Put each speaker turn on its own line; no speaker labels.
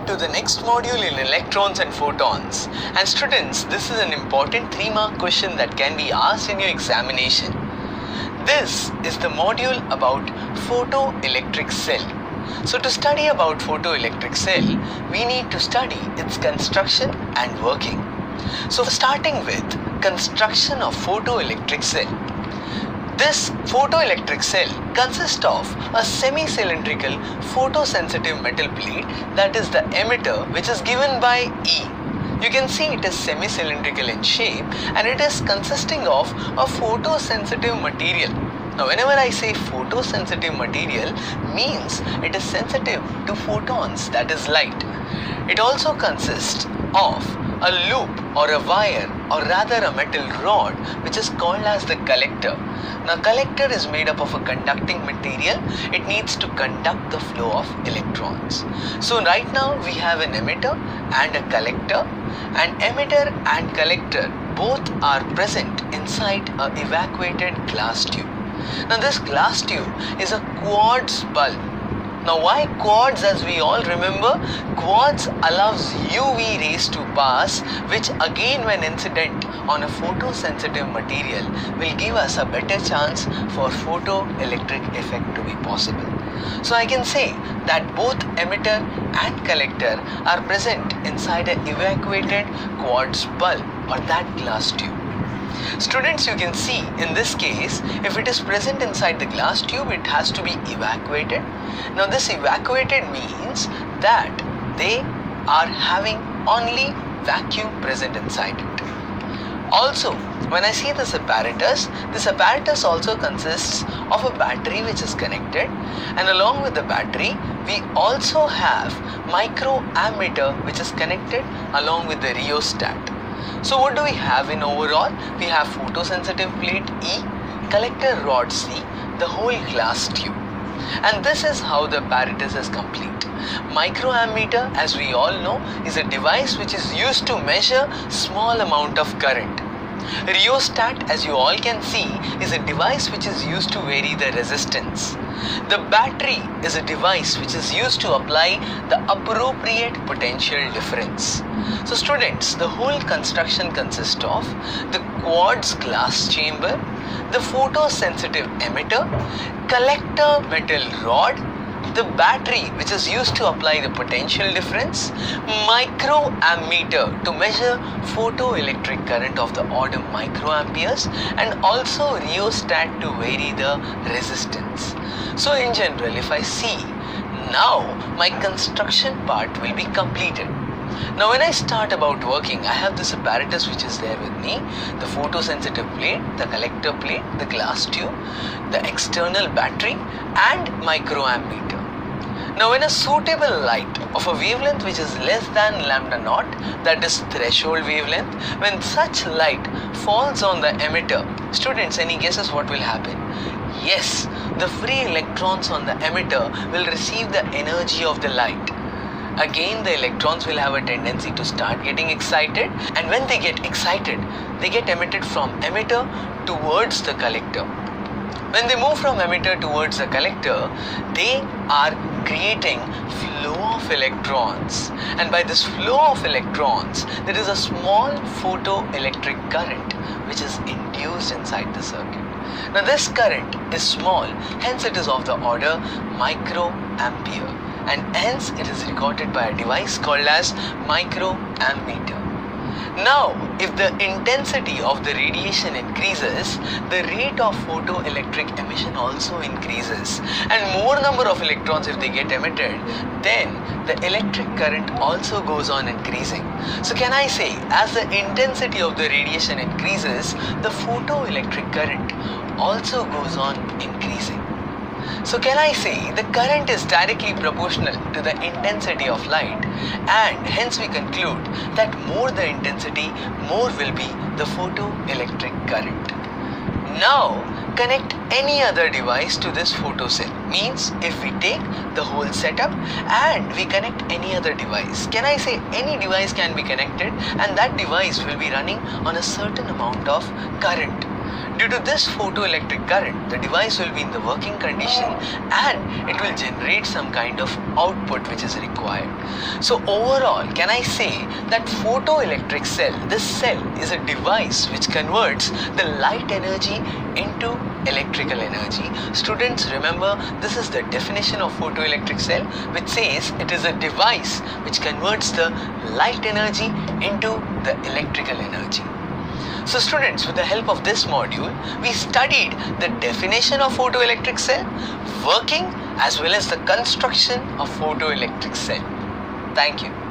to the next module in electrons and photons. And students, this is an important 3-mark question that can be asked in your examination. This is the module about photoelectric cell. So to study about photoelectric cell, we need to study its construction and working. So starting with construction of photoelectric cell. This photoelectric cell consists of a semi-cylindrical photosensitive metal plate, that is the emitter, which is given by E. You can see it is semi-cylindrical in shape and it is consisting of a photosensitive material. Now whenever I say photosensitive material, means it is sensitive to photons, that is light. It also consists of a loop or a wire, or rather a metal rod, which is called as the collector. Now collector is made up of a conducting material. It needs to conduct the flow of electrons. So right now we have an emitter and a collector, and emitter and collector both are present inside a evacuated glass tube. Now this glass tube is a quartz bulb. Now why quartz? As we all remember, quartz allows UV rays to pass, which again when incident on a photosensitive material will give us a better chance for photoelectric effect to be possible. So I can say that both emitter and collector are present inside an evacuated quartz bulb or that glass tube. Students, you can see in this case, if it is present inside the glass tube, it has to be evacuated. Now this evacuated means that they are having only vacuum present inside it. Also, when I see this apparatus also consists of a battery which is connected, and along with the battery we also have microammeter which is connected along with the rheostat. So what do we have in overall? We have photosensitive plate E, collector rod C, the whole glass tube. And this is how the apparatus is complete. Microammeter, as we all know, is a device which is used to measure small amount of current. Rheostat, as you all can see, is a device which is used to vary the resistance. The battery is a device which is used to apply the appropriate potential difference. So students, the whole construction consists of the quartz glass chamber, the photosensitive emitter, collector metal rod, the battery which is used to apply the potential difference, microammeter to measure photoelectric current of the order microamperes, and also rheostat to vary the resistance. So in general, if I see, now my construction part will be completed. Now when I start about working, I have this apparatus which is there with me, the photosensitive plate, the collector plate, the glass tube, the external battery and microammeter. Now when a suitable light of a wavelength which is less than lambda naught, that is threshold wavelength, when such light falls on the emitter, students, any guesses what will happen? Yes, the free electrons on the emitter will receive the energy of the light. Again, the electrons will have a tendency to start getting excited, and when they get excited, they get emitted from emitter towards the collector. When they move from emitter towards the collector, they are creating flow of electrons, and by this flow of electrons, there is a small photoelectric current which is induced inside the circuit. Now this current is small, hence it is of the order microampere, and hence it is recorded by a device called as microammeter. Now, if the intensity of the radiation increases, the rate of photoelectric emission also increases, and more number of electrons if they get emitted, then the electric current also goes on increasing. So can I say, as the intensity of the radiation increases, the photoelectric current also goes on increasing. So can I say the current is directly proportional to the intensity of light, and hence we conclude that more the intensity, more will be the photoelectric current. Now connect any other device to this photocell. Means if we take the whole setup and we connect any other device, can I say any device can be connected, and that device will be running on a certain amount of current. Due to this photoelectric current, the device will be in the working condition and it will generate some kind of output which is required. So overall, can I say that photoelectric cell, this cell is a device which converts the light energy into electrical energy. Students, remember, this is the definition of photoelectric cell, which says it is a device which converts the light energy into the electrical energy. So students, with the help of this module, we studied the definition of photoelectric cell, working as well as the construction of photoelectric cell. Thank you.